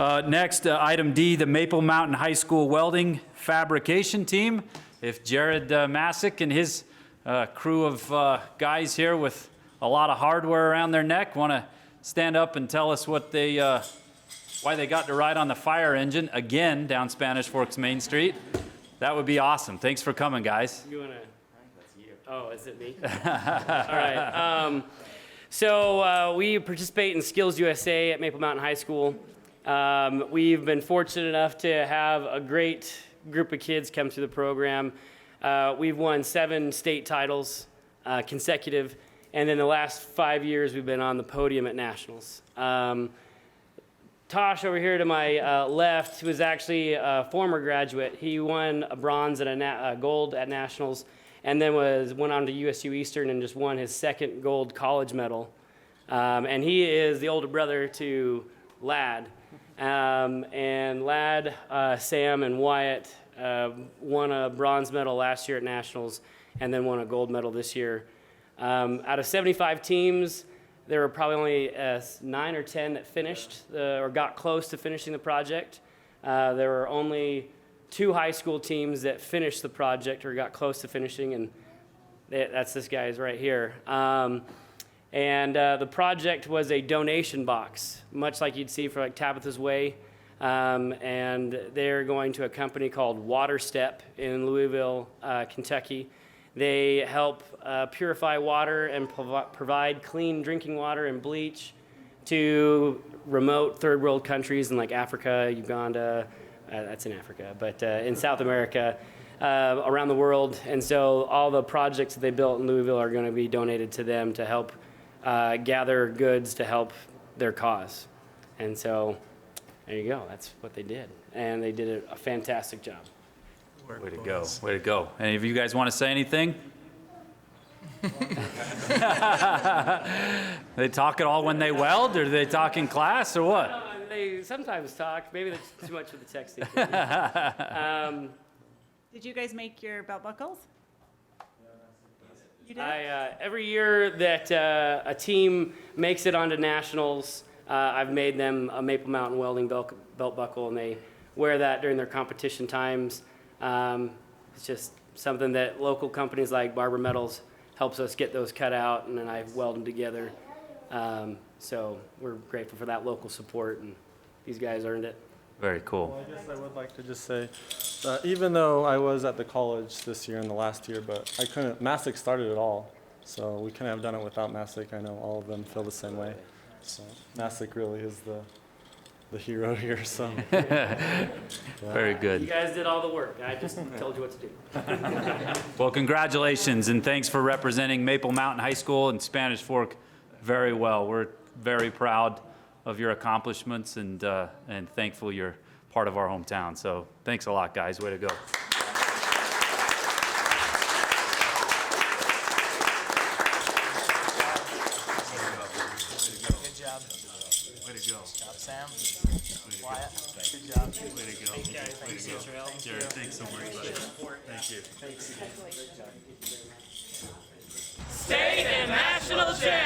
Next, item D, the Maple Mountain High School Welding Fabrication Team. If Jared Masick and his crew of guys here with a lot of hardware around their neck want to stand up and tell us what they, why they got to ride on the fire engine again down Spanish Forks Main Street, that would be awesome. Thanks for coming, guys. You want to? Oh, is it me? All right. So we participate in Skills USA at Maple Mountain High School. We've been fortunate enough to have a great group of kids come through the program. We've won 7 state titles consecutive, and in the last 5 years we've been on the podium at nationals. Tosh over here to my left was actually a former graduate. He won a bronze and a gold at nationals, and then went on to USU Eastern and just won his 2nd gold college medal. And he is the older brother to Ladd. And Ladd, Sam, and Wyatt won a bronze medal last year at nationals and then won a gold medal this year. Out of 75 teams, there were probably only 9 or 10 that finished or got close to finishing the project. There were only 2 high school teams that finished the project or got close to finishing, and that's this guy's right here. The project was a donation box, much like you'd see for like Tabitha's Way. And they're going to a company called Water Step in Louisville, Kentucky. They help purify water and provide clean drinking water and bleach to remote third world countries in like Africa, Uganda, that's in Africa, but in South America, around the world. And so all the projects that they built in Louisville are going to be donated to them to help gather goods to help their cause. And so there you go, that's what they did. And they did a fantastic job. Way to go, way to go. Any of you guys want to say anything? They talk at all when they weld, or do they talk in class, or what? They sometimes talk. Maybe that's too much for the texting. Did you guys make your belt buckles? You did? Every year that a team makes it onto nationals, I've made them a Maple Mountain Welding belt buckle, and they wear that during their competition times. It's just something that local companies like Barber Metals helps us get those cut out, and then I weld them together. So we're grateful for that local support, and these guys earned it. Very cool. Well, I guess I would like to just say, even though I was at the college this year and the last year, but I couldn't, Masick started it all. So we couldn't have done it without Masick. I know all of them feel the same way. So Masick really is the hero here, so. Yeah. Very good. You guys did all the work. I just told you what to do. Well, congratulations, and thanks for representing Maple Mountain High School and Spanish Fork very well. We're very proud of your accomplishments, and thankful you're part of our hometown. So thanks a lot, guys. Way to go. Sam, Wyatt, good job. Way to go. Thanks, Israel. Jared, thanks so much, buddy. Thank you. State and national champ.